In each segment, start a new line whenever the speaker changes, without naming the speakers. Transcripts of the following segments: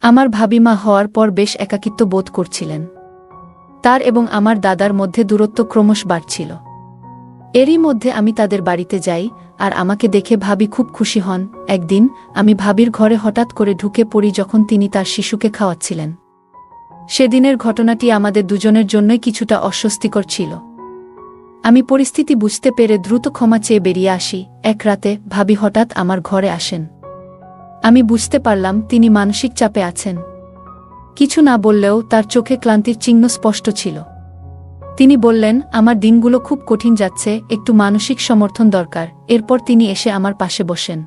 আমার ভাবিমা হওয়ার পর বেশ একাকিত্ব বোধ করছিলেন। তার এবং আমার দাদার মধ্যে দূরত্ব ক্রমশ বাড়ছিল। এরই মধ্যে আমি তাদের বাড়িতে যাই, আর আমাকে দেখে ভাবি খুব খুশি হন। একদিন আমি ভাবির ঘরে হঠাৎ করে ঢুকে পড়ি যখন তিনি তার শিশুকে খাওয়াচ্ছিলেন। সেদিনের ঘটনাটি আমাদের দুজনের জন্যই কিছুটা অস্বস্তিকর ছিল। আমি পরিস্থিতি বুঝতে পেরে দ্রুত ক্ষমা চেয়ে বেরিয়ে আসি। এক রাতে ভাবি হঠাৎ আমার ঘরে আসেন। আমি বুঝতে পারলাম তিনি মানসিক চাপে আছেন। কিছু না বললেও তার চোখে ক্লান্তির চিহ্ন স্পষ্ট ছিল। তিনি বললেন, আমার দিনগুলো খুব কঠিন যাচ্ছে, একটু মানসিক সমর্থন দরকার। এরপর তিনি এসে আমার পাশে বসেন।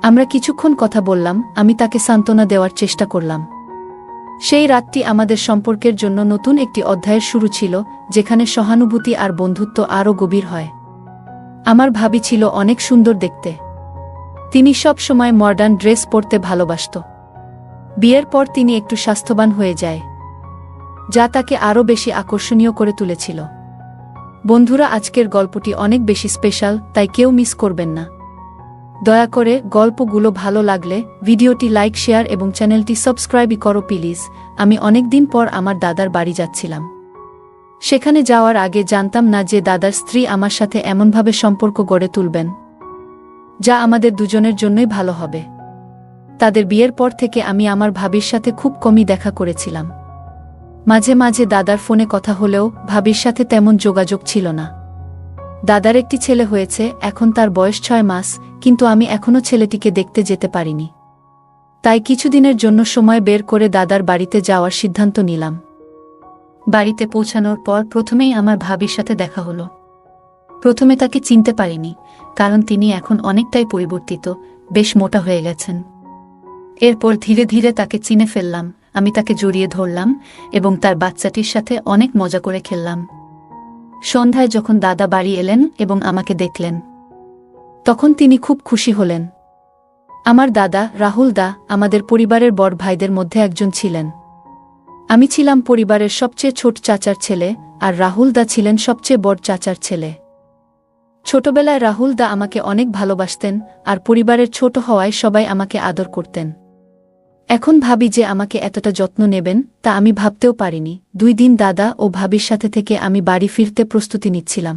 আমরা কিছুক্ষণ কথা বললাম, আমি তাকে সান্ত্বনা দেওয়ার চেষ্টা করলাম। সেই রাতটি আমাদের সম্পর্কের জন্য নতুন একটি অধ্যায়ের শুরু ছিল, যেখানে সহানুভূতি আর বন্ধুত্ব আরও গভীর হয়। আমার ভাবি ছিল অনেক সুন্দর দেখতে। তিনি সব সময় মডার্ন ড্রেস পরতে ভালোবাসত। বিয়ের পর তিনি একটু স্বাস্থ্যবান হয়ে যায়, যা তাকে আরও বেশি আকর্ষণীয় করে তুলেছিল। বন্ধুরা, আজকের গল্পটি অনেক বেশি স্পেশাল, তাই কেউ মিস করবেন না। দয়া করে গল্পগুলো ভালো লাগলে ভিডিওটি লাইক, শেয়ার এবং চ্যানেলটি সাবস্ক্রাইব করো প্লিজ। আমি অনেকদিন পর আমার দাদার বাড়ি যাচ্ছিলাম। সেখানে যাওয়ার আগে জানতাম না যে দাদার স্ত্রী আমার সাথে এমনভাবে সম্পর্ক গড়ে তুলবেন, যা আমাদের দুজনের জন্যই ভালো হবে। তাদের বিয়ের পর থেকে আমি আমার ভাবির সাথে খুব কমই দেখা করেছিলাম। মাঝে মাঝে দাদার ফোনে কথা হলেও ভাবির সাথে তেমন যোগাযোগ ছিল না। দাদার একটি ছেলে হয়েছে, এখন তার বয়স 6 মাস, কিন্তু আমি এখনও ছেলেটিকে দেখতে যেতে পারিনি। তাই কিছুদিনের জন্য সময় বের করে দাদার বাড়িতে যাওয়ার সিদ্ধান্ত নিলাম। বাড়িতে পৌঁছানোর পর প্রথমেই আমার ভাবির সাথে দেখা হলো। প্রথমে তাকে চিনতে পারিনি, কারণ তিনি এখন অনেকটাই পরিবর্তিত, বেশ মোটা হয়ে গেছেন। এরপর ধীরে ধীরে তাকে চিনে ফেললাম। আমি তাকে জড়িয়ে ধরলাম এবং তার বাচ্চাটির সাথে অনেক মজা করে খেললাম। সন্ধ্যায় যখন দাদা বাড়ি এলেন এবং আমাকে দেখলেন, তখন তিনি খুব খুশি হলেন। আমার দাদা রাহুল দা আমাদের পরিবারের বড় ভাইদের মধ্যে একজন ছিলেন। আমি ছিলাম পরিবারের সবচেয়ে ছোট চাচার ছেলে, আর রাহুল দা ছিলেন সবচেয়ে বড় চাচার ছেলে। ছোটবেলায় রাহুল দা আমাকে অনেক ভালোবাসতেন, আর পরিবারের ছোট হওয়ায় সবাই আমাকে আদর করতেন। এখন ভাবি যে আমাকে এতটা যত্ন নেবেন, তা আমি ভাবতেও পারিনি। 2 দিন দাদা ও ভাবির সাথে থেকে আমি বাড়ি ফিরতে প্রস্তুতি নিচ্ছিলাম।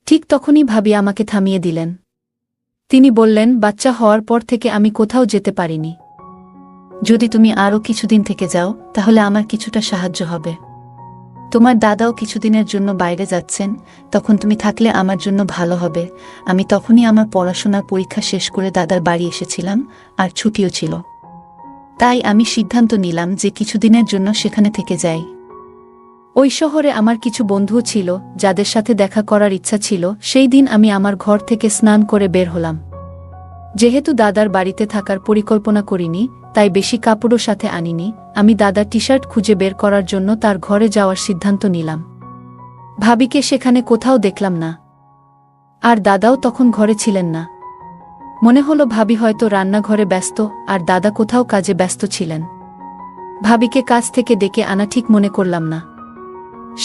ঠিক তখনই ভাবি আমাকে থামিয়ে দিলেন। তিনি বললেন, বাচ্চা হওয়ার পর থেকে আমি কোথাও যেতে পারিনি। যদি তুমি আরও কিছুদিন থেকে যাও, তাহলে আমার কিছুটা সাহায্য হবে। তোমার দাদাও কিছুদিনের জন্য বাইরে যাচ্ছেন, তখন তুমি থাকলে আমার জন্য ভালো হবে। আমি তখনই আমার পড়াশোনার পরীক্ষা শেষ করে দাদার বাড়ি এসেছিলাম, আর ছুটিও ছিল। তাই আমি সিদ্ধান্ত নিলাম যে কিছুদিনের জন্য সেখানে থেকে যাই। ওই শহরে আমার কিছু বন্ধুও ছিল, যাদের সাথে দেখা করার ইচ্ছা ছিল। সেই দিন আমি আমার ঘর থেকে স্নান করে বের হলাম। যেহেতু দাদার বাড়িতে থাকার পরিকল্পনা করিনি, তাই বেশি কাপড়ও সাথে আনিনি। আমি দাদার টি-শার্ট খুঁজে বের করার জন্য তার ঘরে যাওয়ার সিদ্ধান্ত নিলাম। ভাবিকে সেখানে কোথাও দেখলাম না, আর দাদাও তখন ঘরে ছিলেন না। মনে হলো ভাবি হয়তো রান্নাঘরে ব্যস্ত, আর দাদা কোথাও কাজে ব্যস্ত ছিলেন। ভাবিকে কাজ থেকে ডেকে আনা ঠিক মনে করলাম না।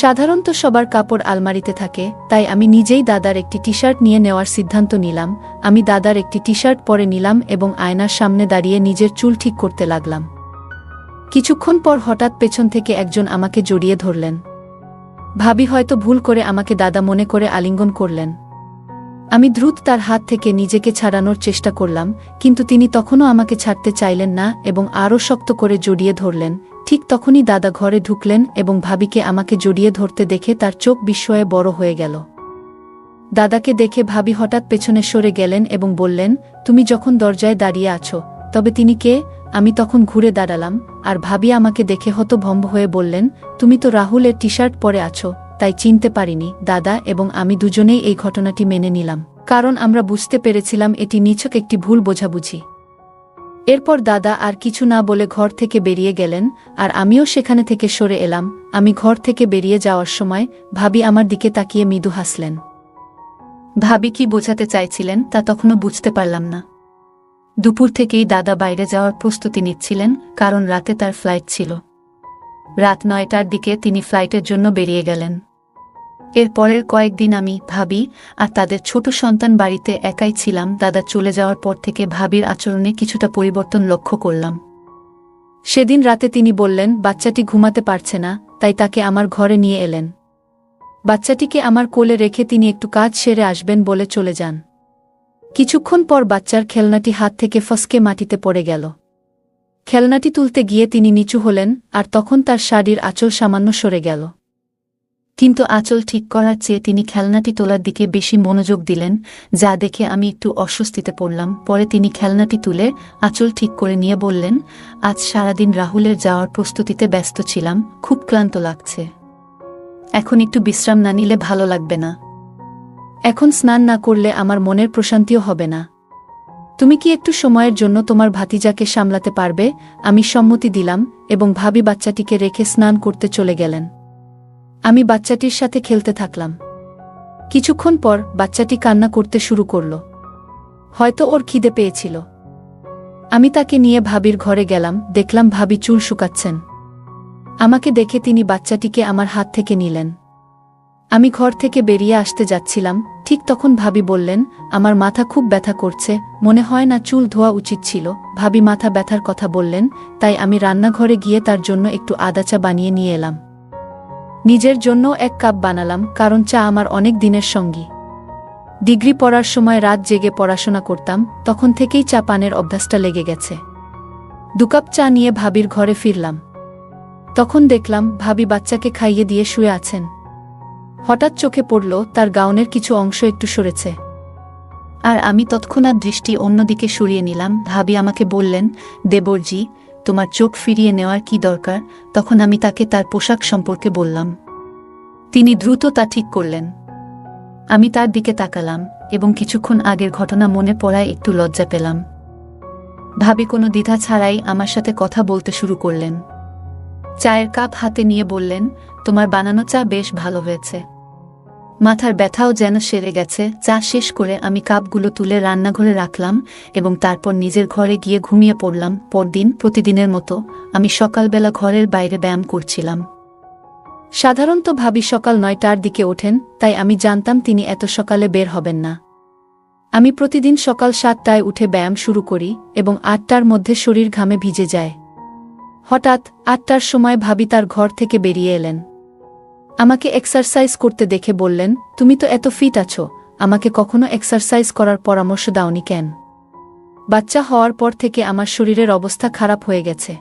সাধারণত সবার কাপড় আলমারিতে থাকে, তাই আমি নিজেই দাদার একটি টি-শার্ট নিয়ে নেওয়ার সিদ্ধান্ত নিলাম। আমি দাদার একটি টি-শার্ট পরে নিলাম এবং আয়নার সামনে দাঁড়িয়ে নিজের চুল ঠিক করতে লাগলাম। কিছুক্ষণ পর হঠাৎ পেছন থেকে একজন আমাকে জড়িয়ে ধরলেন। ভাবি হয়তো ভুল করে আমাকে দাদা মনে করে আলিঙ্গন করলেন। আমি দ্রুত তার হাত থেকে নিজেকে ছাড়ানোর চেষ্টা করলাম, কিন্তু তিনি তখনও আমাকে ছাড়তে চাইলেন না এবং আরও শক্ত করে জড়িয়ে ধরলেন। ঠিক তখনই দাদা ঘরে ঢুকলেন এবং ভাবিকে আমাকে জড়িয়ে ধরতে দেখে তার চোখ বিস্ময়ে বড় হয়ে গেল। দাদাকে দেখে ভাবি হঠাৎ পেছনে সরে গেলেন এবং বললেন, তুমি যখন দরজায় দাঁড়িয়ে আছো, তবে তিনি কে? আমি তখন ঘুরে দাঁড়ালাম, আর ভাবি আমাকে দেখে হতভম্ব হয়ে বললেন, তুমি তো রাহুলের টি-শার্ট পরে আছো, তাই চিনতে পারিনি। দাদা এবং আমি দুজনেই এই ঘটনাটি মেনে নিলাম, কারণ আমরা বুঝতে পেরেছিলাম এটি নিছক একটি ভুল বোঝাবুঝি। এরপর দাদা আর কিছু না বলে ঘর থেকে বেরিয়ে গেলেন, আর আমিও সেখানে থেকে সরে এলাম। আমি ঘর থেকে বেরিয়ে যাওয়ার সময় ভাবি আমার দিকে তাকিয়ে মৃদু হাসলেন। ভাবি কি বোঝাতে চাইছিলেন তা তখনও বুঝতে পারলাম না। দুপুর থেকেই দাদা বাইরে যাওয়ার প্রস্তুতি নিচ্ছিলেন, কারণ রাতে তার ফ্লাইট ছিল। রাত 9টার দিকে তিনি ফ্লাইটের জন্য বেরিয়ে গেলেন। এর পরের কয়েকদিন আমি, ভাবি আর তাদের ছোট সন্তান বাড়িতে একাই ছিলাম। দাদা চলে যাওয়ার পর থেকে ভাবির আচরণে কিছুটা পরিবর্তন লক্ষ্য করলাম। সেদিন রাতে তিনি বললেন বাচ্চাটি ঘুমাতে পারছে না, তাই তাকে আমার ঘরে নিয়ে এলেন। বাচ্চাটিকে আমার কোলে রেখে তিনি একটু কাজ সেরে আসবেন বলে চলে যান। কিছুক্ষণ পর বাচ্চার খেলনাটি হাত থেকে ফসকে মাটিতে পড়ে গেল। খেলনাটি তুলতে গিয়ে তিনি নিচু হলেন, আর তখন তার শাড়ির আঁচল সামান্য সরে গেল। কিন্তু আঁচল ঠিক করার চেয়ে তিনি খেলনাটি তোলার দিকে বেশি মনোযোগ দিলেন, যা দেখে আমি একটু অস্বস্তিতে পড়লাম। পরে তিনি খেলনাটি তুলে আঁচল ঠিক করে নিয়ে বললেন, আজ সারাদিন রাহুলের যাওয়ার প্রস্তুতিতে ব্যস্ত ছিলাম, খুব ক্লান্ত লাগছে। এখন একটু বিশ্রাম না নিলে ভালো লাগবে না। এখন স্নান না করলে আমার মনের প্রশান্তিও হবে না। তুমি কি একটু সময়ের জন্য তোমার ভাতিজাকে সামলাতে পারবে? আমি সম্মতি দিলাম এবং ভাবি বাচ্চাটিকে রেখে স্নান করতে চলে গেলেন। আমি বাচ্চাটির সাথে খেলতে থাকলাম। কিছুক্ষণ পর বাচ্চাটি কান্না করতে শুরু করল। হয়তো ওর খিদে পেয়েছিল। আমি তাকে নিয়ে ভাবির ঘরে গেলাম, দেখলাম ভাবি চুল শুকাচ্ছেন। আমাকে দেখে তিনি বাচ্চাটিকে আমার হাত থেকে নিলেন। আমি ঘর থেকে বেরিয়ে আসতে যাচ্ছিলাম, ঠিক তখন ভাবি বললেন, আমার মাথা খুব ব্যথা করছে, মনে হয় না চুল ধোয়া উচিত ছিল। ভাবি মাথা ব্যথার কথা বললেন, তাই আমি রান্নাঘরে গিয়ে তার জন্য একটু আদা চা বানিয়ে নিয়ে এলাম। নিজের জন্য 1 কাপ বানালাম, কারণ চা আমার অনেক দিনের সঙ্গী। ডিগ্রি পড়ার সময় রাত জেগে পড়াশোনা করতাম, তখন থেকেই চা পানের অভ্যাসটা লেগে গেছে। 2 কাপ চা নিয়ে ভাবির ঘরে ফিরলাম। তখন দেখলাম ভাবি বাচ্চাকে খাইয়ে দিয়ে শুয়ে আছেন। হঠাৎ চোখে পড়ল তার গাউনের কিছু অংশ একটু সরেছে, আর আমি তৎক্ষণাৎ দৃষ্টি অন্যদিকে সরিয়ে নিলাম। ভাবি আমাকে বললেন, দেবরজি, তোমার চোখ ফিরিয়ে নেওয়ার কি দরকার? তখন আমি তাকে তার পোশাক সম্পর্কে বললাম। তিনি দ্রুত তা ঠিক করলেন। আমি তার দিকে তাকালাম এবং কিছুক্ষণ আগের ঘটনা মনে পড়ায় একটু লজ্জা পেলাম। ভাবি কোনো দ্বিধা ছাড়াই আমার সাথে কথা বলতে শুরু করলেন। চায়ের কাপ হাতে নিয়ে বললেন, তোমার বানানো চা বেশ ভালো হয়েছে। মাথার ব্যথাও যেন সেরে গেছে। চা শেষ করে আমি কাপগুলো তুলে রান্নাঘরে রাখলাম এবং তারপর নিজের ঘরে গিয়ে ঘুমিয়ে পড়লাম। পরদিন প্রতিদিনের মতো আমি সকালবেলা ঘরের বাইরে ব্যায়াম করছিলাম। সাধারণত ভাবি সকাল 9টার দিকে ওঠেন, তাই আমি জানতাম তিনি এত সকালে বের হবেন না। আমি প্রতিদিন সকাল 7টায় উঠে ব্যায়াম শুরু করি এবং 8টার মধ্যে শরীর ঘামে ভিজে যায়। হঠাৎ 8টার সময় ভাবি তার ঘর থেকে বেরিয়ে এলেন। আমাকে এক্সারসাইজ করতে দেখে বললেন, তুমি তো এত ফিট আছো, আমাকে কখনো এক্সারসাইজ করার পরামর্শ দাওনি কেন? বাচ্চা হওয়ার পর থেকে আমার শরীরের অবস্থা খারাপ হয়ে গেছে।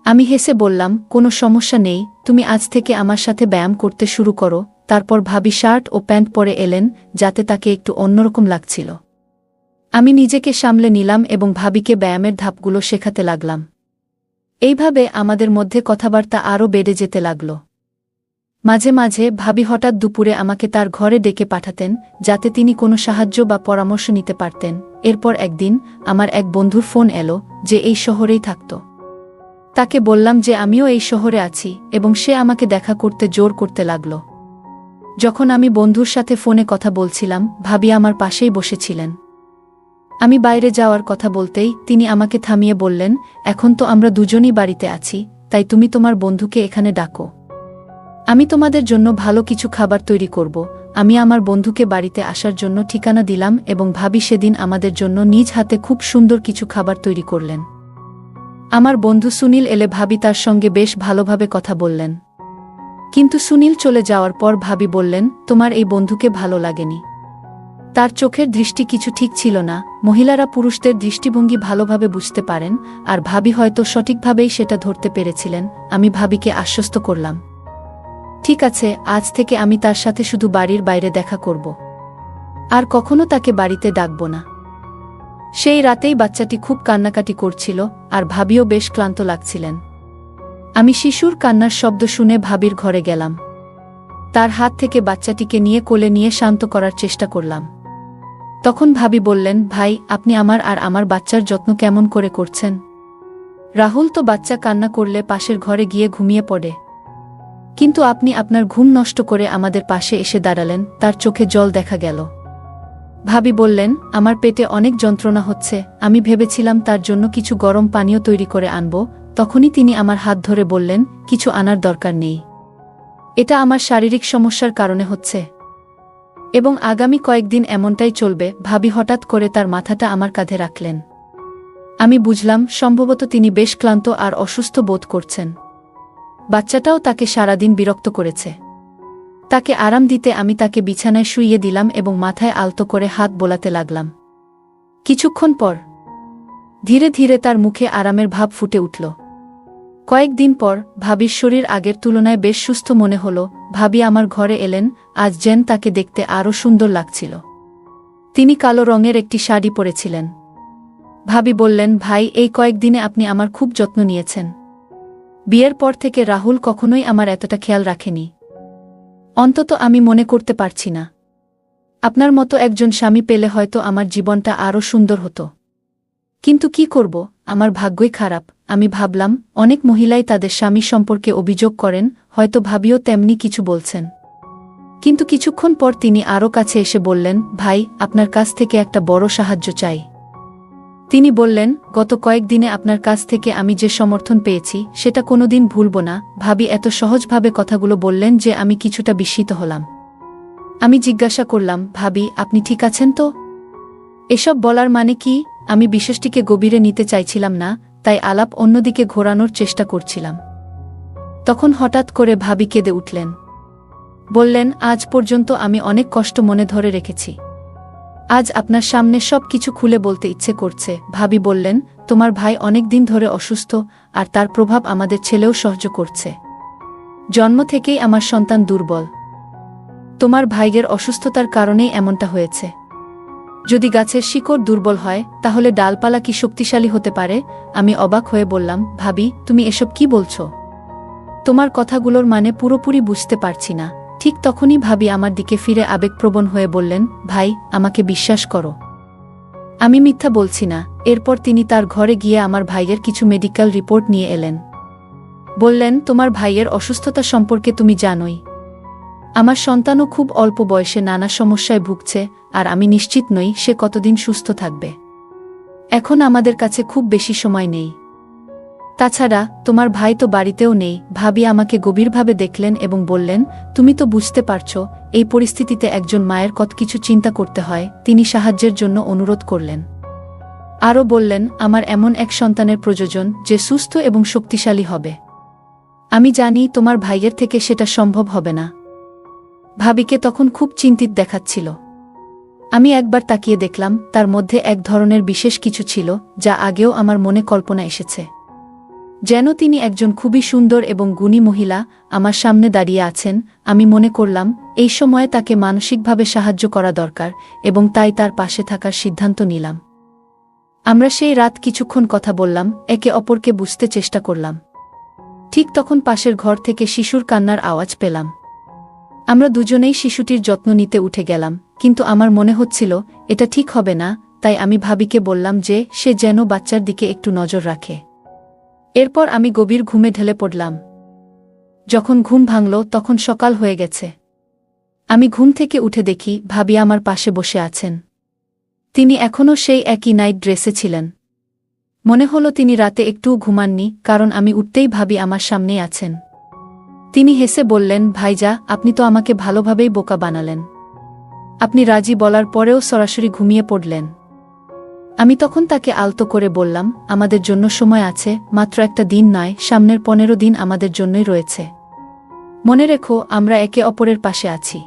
আমি হেসে বললাম, কোনো সমস্যা নেই, তুমি আজ থেকে আমার সাথে ব্যায়াম করতে শুরু করো। তারপর ভাবি শার্ট ও প্যান্ট পরে এলেন, যাতে তাকে একটু অন্যরকম লাগছিল। আমি নিজেকে সামলে নিলাম এবং ভাবিকে ব্যায়ামের ধাপগুলো শেখাতে লাগলাম। এইভাবে আমাদের মধ্যে কথাবার্তা আরও বেড়ে যেতে লাগল। মাঝে মাঝে ভাবি হঠাৎ দুপুরে আমাকে তার ঘরে ডেকে পাঠাতেন, যাতে তিনি কোনো সাহায্য বা পরামর্শ নিতে পারতেন। এরপর একদিন আমার এক বন্ধুর ফোন এলো, যে এই শহরেই থাকত। তাকে বললাম যে আমিও এই শহরে আছি এবং সে আমাকে দেখা করতে জোর করতে লাগল। যখন আমি বন্ধুর সাথে ফোনে কথা বলছিলাম, ভাবি আমার পাশেই বসেছিলেন। আমি বাইরে যাওয়ার কথা বলতেই তিনি আমাকে থামিয়ে বললেন, এখন তো আমরা দুজনই বাড়িতে আছি, তাই তুমি তোমার বন্ধুকে এখানে ডাকো। আমি তোমাদের জন্য ভালো কিছু খাবার তৈরি করব। আমি আমার বন্ধুকে বাড়িতে আসার জন্য ঠিকানা দিলাম এবং ভাবি সেদিন আমাদের জন্য নিজ হাতে খুব সুন্দর কিছু খাবার তৈরি করলেন। আমার বন্ধু সুনীল এলে ভাবি তার সঙ্গে বেশ ভালোভাবে কথা বললেন। কিন্তু সুনীল চলে যাওয়ার পর ভাবি বললেন, তোমার এই বন্ধুকে ভালো লাগেনি। তার চোখের দৃষ্টি কিছু ঠিক ছিল না। মহিলারা পুরুষদের দৃষ্টিভঙ্গি ভালোভাবে বুঝতে পারেন, আর ভাবি হয়তো সঠিকভাবেই সেটা ধরতে পেরেছিলেন। আমি ভাবিকে আশ্বস্ত করলাম, ঠিক আছে, আজ থেকে আমি তার সাথে শুধু বাড়ির বাইরে দেখা করব, আর কখনো তাকে বাড়িতে ডাকব না। সেই রাতেই বাচ্চাটি খুব কান্নাকাটি করছিল, আর ভাবিও বেশ ক্লান্ত লাগছিলেন। আমি শিশুর কান্নার শব্দ শুনে ভাবির ঘরে গেলাম। তার হাত থেকে বাচ্চাটিকে নিয়ে কোলে নিয়ে শান্ত করার চেষ্টা করলাম। তখন ভাবি বললেন, ভাই, আপনি আমার আর আমার বাচ্চার যত্ন কেমন করে করছেন? রাহুল তো বাচ্চা কান্না করলে পাশের ঘরে গিয়ে ঘুমিয়ে পড়ে, কিন্তু আপনি আপনার ঘুম নষ্ট করে আমাদের পাশে এসে দাঁড়ালেন। তার চোখে জল দেখা গেল। ভাবি বললেন, আমার পেটে অনেক যন্ত্রণা হচ্ছে, আমি ভেবেছিলাম তার জন্য কিছু গরম পানীয় তৈরি করে আনব। তখনই তিনি আমার হাত ধরে বললেন, কিছু আনার দরকার নেই, এটা আমার শারীরিক সমস্যার কারণে হচ্ছে এবং আগামী কয়েকদিন এমনটাই চলবে। ভাবি হঠাৎ করে তার মাথাটা আমার কাঁধে রাখলেন। আমি বুঝলাম সম্ভবত তিনি বেশ ক্লান্ত আর অসুস্থ বোধ করছেন। বাচ্চাটাও তাকে সারাদিন বিরক্ত করেছে। তাকে আরাম দিতে আমি তাকে বিছানায় শুইয়ে দিলাম এবং মাথায় আলতো করে হাত বোলাতে লাগলাম। কিছুক্ষণ পর ধীরে ধীরে তার মুখে আরামের ভাব ফুটে উঠল। কয়েকদিন পর ভাবির শরীর আগের তুলনায় বেশ সুস্থ মনে হল। ভাবি আমার ঘরে এলেন, আজ যেন তাকে দেখতে আরও সুন্দর লাগছিল। তিনি কালো রঙের একটি শাড়ি পরেছিলেন। ভাবি বললেন, ভাই, এই কয়েকদিনে আপনি আমার খুব যত্ন নিয়েছেন। বিয়ের পর থেকে রাহুল কখনোই আমার এতটা খেয়াল রাখেনি। অন্তত আমি মনে করতে পারছি না। আপনার মতো একজন স্বামী পেলে হয়তো আমার জীবনটা আরও সুন্দর হতো। কিন্তু কি করব, আমার ভাগ্যই খারাপ। আমি ভাবলাম, অনেক মহিলাই তাদের স্বামী সম্পর্কে অভিযোগ করেন, হয়তো ভাবিও তেমনি কিছু বলছেন। কিন্তু কিছুক্ষণ পর তিনি আরও কাছে এসে বললেন, ভাই, আপনার কাছ থেকে একটা বড় সাহায্য চাই। তিনি বললেন, গত কয়েকদিনে আপনার কাছ থেকে আমি যে সমর্থন পেয়েছি সেটা কোনোদিন ভুলব না। ভাবি এত সহজভাবে কথাগুলো বললেন যে আমি কিছুটা বিস্মিত হলাম। আমি জিজ্ঞাসা করলাম, ভাবি, আপনি ঠিক আছেন তো? এসব বলার মানে কি? আমি বিষয়টিকে গভীরে নিতে চাইছিলাম না, তাই আলাপ অন্যদিকে ঘোরানোর চেষ্টা করছিলাম। তখন হঠাৎ করে ভাবি কেঁদে উঠলেন। বললেন, আজ পর্যন্ত আমি অনেক কষ্ট মনে ধরে রেখেছি। আজ আপনার সামনে সব কিছু খুলে বলতে ইচ্ছে করছে। ভাবি বললেন, তোমার ভাই অনেক দিন ধরে অসুস্থ, আর তার প্রভাব আমাদের ছেলেও সহ্য করছে। জন্ম থেকেই আমার সন্তান দুর্বল। তোমার ভাইয়ের অসুস্থতার কারণেই এমনটা হয়েছে। যদি গাছের শিকড় দুর্বল হয়, তাহলে ডালপালা কি শক্তিশালী হতে পারে? আমি অবাক হয়ে বললাম, ভাবি, তুমি এসব কি বলছো? তোমার কথাগুলোর মানে পুরোপুরি বুঝতে পারছি না। ঠিক তখনই ভাবি আমার দিকে ফিরে আবেগপ্রবণ হয়ে বললেন, ভাই, আমাকে বিশ্বাস করো। আমি মিথ্যা বলছি না। এরপর তিনি তার ঘরে গিয়ে আমার ভাইয়ের কিছু মেডিকেল রিপোর্ট নিয়ে এলেন। বললেন, তোমার ভাইয়ের অসুস্থতা সম্পর্কে তুমি জানোই। আমার সন্তানও খুব অল্প বয়সে নানা সমস্যায় ভুগছে, আর আমি নিশ্চিত নই সে কতদিন সুস্থ থাকবে। এখন আমাদের কাছে খুব বেশি সময় নেই। তাছাড়া তোমার ভাই তো বাড়িতেও নেই। ভাবি আমাকে গভীরভাবে দেখলেন এবং বললেন, তুমি তো বুঝতে পারছো, এই পরিস্থিতিতে একজন মায়ের কত কিছু চিন্তা করতে হয়। তিনি সাহায্যের জন্য অনুরোধ করলেন। আরও বললেন, আমার এমন এক সন্তানের প্রয়োজন যে সুস্থ এবং শক্তিশালী হবে। আমি জানি তোমার ভাইয়ের থেকে সেটা সম্ভব হবে না। ভাবিকে তখন খুব চিন্তিত দেখাচ্ছিল। আমি একবার তাকিয়ে দেখলাম, তার মধ্যে এক ধরনের বিশেষ কিছু ছিল যা আগেও আমার মনে কল্পনা এসেছে। যেন তিনি একজন খুবই সুন্দর এবং গুণী মহিলা আমার সামনে দাঁড়িয়ে আছেন। আমি মনে করলাম, এই সময়ে তাকে মানসিকভাবে সাহায্য করা দরকার, এবং তাই তার পাশে থাকার সিদ্ধান্ত নিলাম। আমরা সেই রাত কিছুক্ষণ কথা বললাম, একে অপরকে বুঝতে চেষ্টা করলাম। ঠিক তখন পাশের ঘর থেকে শিশুর কান্নার আওয়াজ পেলাম। আমরা দুজনেই শিশুটির যত্ন নিতে উঠে গেলাম, কিন্তু আমার মনে হচ্ছিল এটা ঠিক হবে না। তাই আমি ভাবিকে বললাম যে সে যেন বাচ্চার দিকে একটু নজর রাখে। এরপর আমি গভীর ঘুমে ঢলে পড়লাম। যখন ঘুম ভাঙল তখন সকাল হয়ে গেছে। আমি ঘুম থেকে উঠে দেখি ভাবি আমার পাশে বসে আছেন। তিনি এখনও সেই একই নাইট ড্রেসে ছিলেন। মনে হলো তিনি রাতে একটুও ঘুমাননি, কারণ আমি উঠতেই ভাবি আমার সামনেই আছেন। তিনি হেসে বললেন, ভাইজা, আপনি তো আমাকে ভালোভাবেই বোকা বানালেন। আপনি রাজি বলার পরেও সরাসরি ঘুমিয়ে পড়লেন। আমি তখন তাকে আলতো করে বললাম, আমাদের জন্য সময় আছে, মাত্র একটা দিন নয়, সামনের 15 দিন আমাদের জন্যই রয়েছে। মনে রেখো, আমরা একে অপরের পাশে আছি।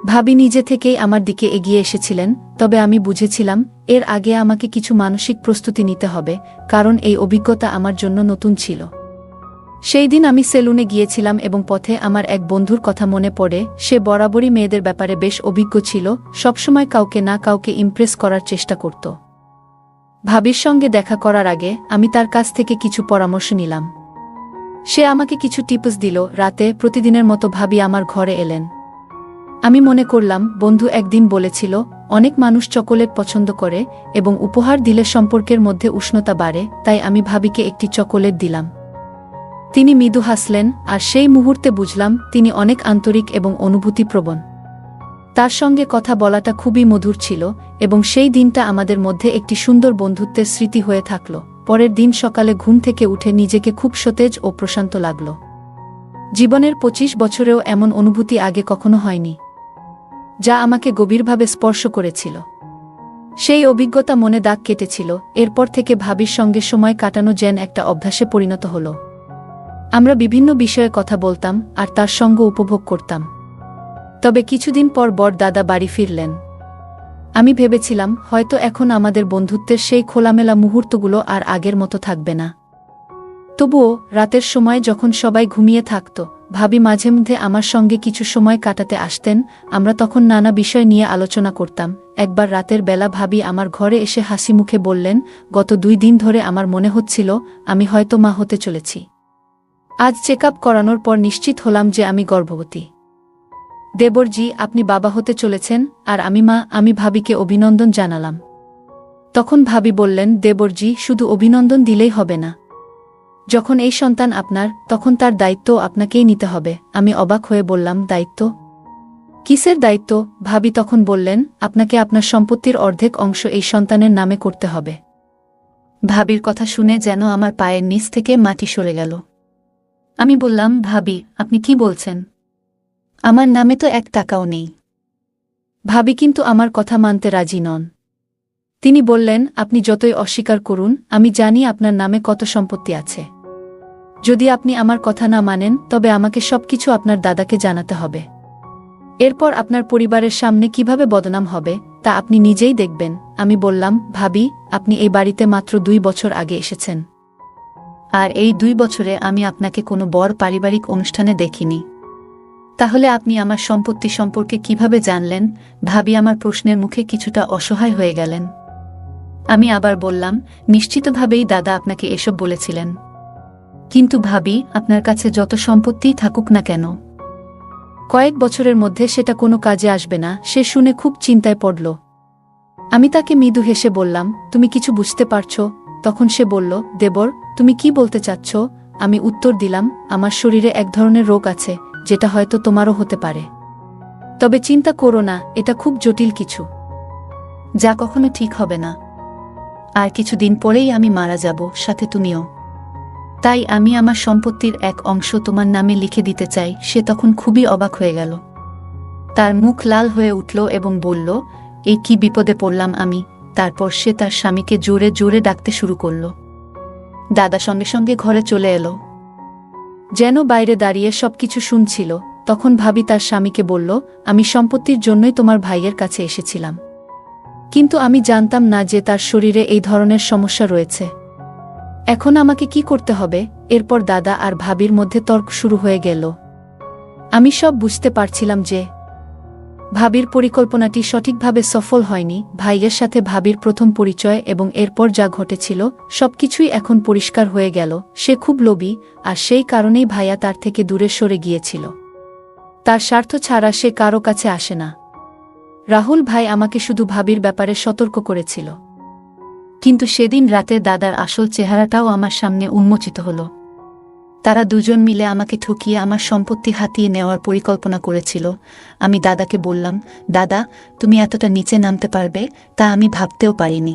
ভাবি নিজে থেকেই আমার দিকে এগিয়ে এসেছিলেন, তবে আমি বুঝেছিলাম এর আগে আমাকে কিছু মানসিক প্রস্তুতি নিতে হবে, কারণ এই অভিজ্ঞতা আমার জন্য নতুন ছিল। সেই দিন আমি সেলুনে গিয়েছিলাম এবং পথে আমার এক বন্ধুর কথা মনে পড়ে। সে বরাবরই মেয়েদের ব্যাপারে বেশ অভিজ্ঞ ছিল, সবসময় কাউকে না কাউকে ইমপ্রেস করার চেষ্টা করত। ভাবির সঙ্গে দেখা করার আগে আমি তার কাছ থেকে কিছু পরামর্শ নিলাম। সে আমাকে কিছু টিপস দিল। রাতে প্রতিদিনের মতো ভাবি আমার ঘরে এলেন। আমি মনে করলাম, বন্ধু একদিন বলেছিল অনেক মানুষ চকোলেট পছন্দ করে এবং উপহার দিলে সম্পর্কের মধ্যে উষ্ণতা বাড়ে, তাই আমি ভাবিকে একটি চকোলেট দিলাম। তিনি মৃদু হাসলেন, আর সেই মুহূর্তে বুঝলাম তিনি অনেক আন্তরিক এবং অনুভূতিপ্রবণ। তার সঙ্গে কথা বলাটা খুবই মধুর ছিল, এবং সেই দিনটা আমাদের মধ্যে একটি সুন্দর বন্ধুত্বের স্মৃতি হয়ে থাকল। পরের দিন সকালে ঘুম থেকে উঠে নিজেকে খুব সতেজ ও প্রশান্ত লাগল। জীবনের 25 বছরেও এমন অনুভূতি আগে কখনো হয়নি, যা আমাকে গভীরভাবে স্পর্শ করেছিল। সেই অভিজ্ঞতা মনে দাগ কেটেছিল। এরপর থেকে ভাবির সঙ্গে সময় কাটানো যেন একটা অভ্যাসে পরিণত হল। আমরা বিভিন্ন বিষয়ে কথা বলতাম আর তার সঙ্গ উপভোগ করতাম। তবে কিছুদিন পর বড় দাদা বাড়ি ফিরলেন। আমি ভেবেছিলাম হয়তো এখন আমাদের বন্ধুত্বের সেই খোলামেলা মুহূর্তগুলো আর আগের মতো থাকবে না। তবুও রাতের সময় যখন সবাই ঘুমিয়ে থাকত, ভাবি মাঝে মধ্যে আমার সঙ্গে কিছু সময় কাটাতে আসতেন। আমরা তখন নানা বিষয় নিয়ে আলোচনা করতাম। একবার রাতের বেলা ভাবি আমার ঘরে এসে হাসি মুখে বললেন, গত 2 দিন ধরে আমার মনে হচ্ছিল আমি হয়তো মা হতে চলেছি। আজ চেকআপ করানোর পর নিশ্চিত হলাম যে আমি গর্ভবতী। দেবরজি, আপনি বাবা হতে চলেছেন আর আমি মা। আমি ভাবিকে অভিনন্দন জানালাম। তখন ভাবি বললেন, দেবরজি, শুধু অভিনন্দন দিলেই হবে না। যখন এই সন্তান আপনার, তখন তার দায়িত্ব আপনাকেই নিতে হবে। আমি অবাক হয়ে বললাম, দায়িত্ব? কিসের দায়িত্ব? ভাবি তখন বললেন, আপনাকে আপনার সম্পত্তির অর্ধেক অংশ এই সন্তানের নামে করতে হবে। ভাবির কথা শুনে যেন আমার পায়ের নিচ থেকে মাটি সরে গেল। আমি বললাম, ভাবি, আপনি কি বলছেন? আমার নামে তো 1 টাকাও নেই। ভাবি কিন্তু আমার কথা মানতে রাজি নন। তিনি বললেন, আপনি যতই অস্বীকার করুন, আমি জানি আপনার নামে কত সম্পত্তি আছে। যদি আপনি আমার কথা না মানেন, তবে আমাকে সবকিছু আপনার দাদাকে জানাতে হবে। এরপর আপনার পরিবারের সামনে কিভাবে বদনাম হবে তা আপনি নিজেই দেখবেন। আমি বললাম, ভাবি, আপনি এই বাড়িতে মাত্র 2 বছর আগে এসেছেন। আর এই 2 বছরে আমি আপনাকে কোনো বড় পারিবারিক অনুষ্ঠানে দেখিনি। তাহলে আপনি আমার সম্পত্তি সম্পর্কে কিভাবে জানলেন? ভাবি আমার প্রশ্নের মুখে কিছুটা অসহায় হয়ে গেলেন। আমি আবার বললাম, নিশ্চিতভাবেই দাদা আপনাকে এসব বলেছিলেন। কিন্তু ভাবি, আপনার কাছে যত সম্পত্তিই থাকুক না কেন, কয়েক বছরের মধ্যে সেটা কোনো কাজে আসবে না। সে শুনে খুব চিন্তায় পড়ল। আমি তাকে মৃদু হেসে বললাম, তুমি কিছু বুঝতে পারছো? তখন সে বলল, দেবর, তুমি কি বলতে চাচ্ছ? আমি উত্তর দিলাম, আমার শরীরে এক ধরনের রোগ আছে, যেটা হয়তো তোমারও হতে পারে। তবে চিন্তা করো না, এটা খুব জটিল কিছু, যা কখনো ঠিক হবে না। আর কিছুদিন পরেই আমি মারা যাব, সাথে তুমিও। তাই আমি আমার সম্পত্তির এক অংশ তোমার নামে লিখে দিতে চাই। সে তখন খুবই অবাক হয়ে গেল। তার মুখ লাল হয়ে উঠল এবং বলল, এই কি বিপদে পড়লাম আমি। তারপর সে তার স্বামীকে জোরে জোরে ডাকতে শুরু করল। দাদা সঙ্গে সঙ্গে ঘরে চলে এলো, যেন বাইরে দাঁড়িয়ে সবকিছু শুনছিল। তখন ভাবি তার স্বামীকে বলল, আমি সম্পত্তির জন্যই তোমার ভাইয়ের কাছে এসেছিলাম, কিন্তু আমি জানতাম না যে তার শরীরে এই ধরনের সমস্যা রয়েছে। এখন আমাকে কি করতে হবে? এরপর দাদা আর ভাবির মধ্যে তর্ক শুরু হয়ে গেল। আমি সব বুঝতে পারছিলাম যে ভাবির পরিকল্পনাটি সঠিকভাবে সফল হয়নি। ভাইয়ের সাথে ভাবির প্রথম পরিচয় এবং এরপর যা ঘটেছিল, সবকিছুই এখন পরিষ্কার হয়ে গেল। সে খুব লোভী, আর সেই কারণেই ভাইয়া তার থেকে দূরে সরে গিয়েছিল। তার স্বার্থ ছাড়া সে কারো কাছে আসে না। রাহুল ভাই আমাকে শুধু ভাবির ব্যাপারে সতর্ক করেছিল, কিন্তু সেদিন রাতে দাদার আসল চেহারাটাও আমার সামনে উন্মোচিত হল। তারা দুজন মিলে আমাকে ঠকিয়ে আমার সম্পত্তি হাতিয়ে নেওয়ার পরিকল্পনা করেছিল। আমি দাদাকে বললাম, দাদা, তুমি এতটা নিচে নামতে পারবে তা আমি ভাবতেও পারিনি।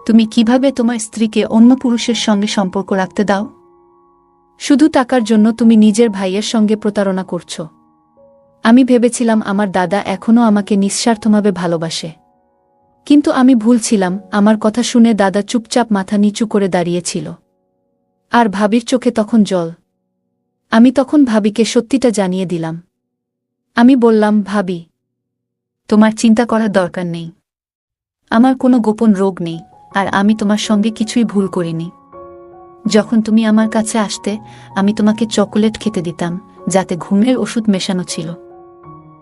তুমি কিভাবে তোমার স্ত্রীকে অন্য পুরুষের সঙ্গে সম্পর্ক রাখতে দাও? শুধু টাকার জন্য তুমি নিজের ভাইয়ের সঙ্গে প্রতারণা করছো। আমি ভেবেছিলাম আমার দাদা এখনও আমাকে নিঃস্বার্থভাবে ভালোবাসে, কিন্তু আমি ভুল ছিলাম। আমার কথা শুনে দাদা চুপচাপ মাথা নিচু করে দাঁড়িয়েছিল, আর ভাবির চোখে তখন জল। আমি তখন ভাবিকে সত্যিটা জানিয়ে দিলাম। আমি বললাম, ভাবি, তোমার চিন্তা করার দরকার নেই। আমার কোনো গোপন রোগ নেই, আর আমি তোমার সঙ্গে কিছুই ভুল করিনি। যখন তুমি আমার কাছে আসতে, আমি তোমাকে চকোলেট খেতে দিতাম, যাতে ঘুমের ওষুধ মেশানো ছিল।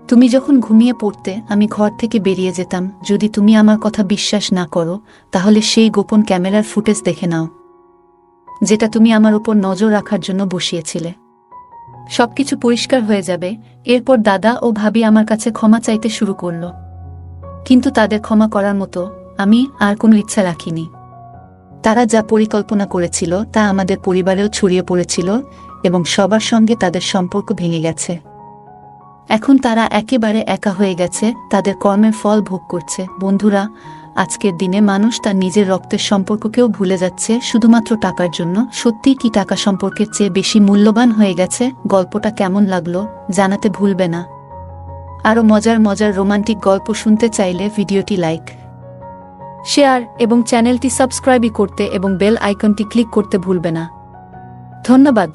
তুমি যখন ঘুমিয়ে পড়তে, আমি ঘর থেকে বেরিয়ে যেতাম। যদি তুমি আমার কথা বিশ্বাস না করো, তাহলে সেই গোপন ক্যামেরার ফুটেজ দেখে নাও, যেটা তুমি আমার উপর নজর রাখার জন্য বসিয়েছিলে। সবকিছু পরিষ্কার হয়ে যাবে। এরপর দাদা ও ভাবি আমার কাছে ক্ষমা চাইতে শুরু করল, কিন্তু তাদের ক্ষমা করার মতো আমি আর কোনো ইচ্ছা রাখিনি। তারা যা পরিকল্পনা করেছিল তা আমাদের পরিবারেও ছড়িয়ে পড়েছিল এবং সবার সঙ্গে তাদের সম্পর্ক ভেঙে গেছে। এখন তারা একেবারে একা হয়ে গেছে, তাদের কর্মের ফল ভোগ করছে। বন্ধুরা, আজকের দিনে মানুষ তার নিজের রক্তের সম্পর্ককেও ভুলে যাচ্ছে শুধুমাত্র টাকার জন্য। সত্যি কি টাকা সম্পর্কের চেয়ে বেশি মূল্যবান হয়ে গেছে? গল্পটা কেমন লাগলো জানাতে ভুলবে না। আরও মজার মজার রোমান্টিক গল্প শুনতে চাইলে ভিডিওটি লাইক শেয়ার এবং চ্যানেলটি সাবস্ক্রাইব করতে এবং বেল আইকনটি ক্লিক করতে ভুলবে না। ধন্যবাদ।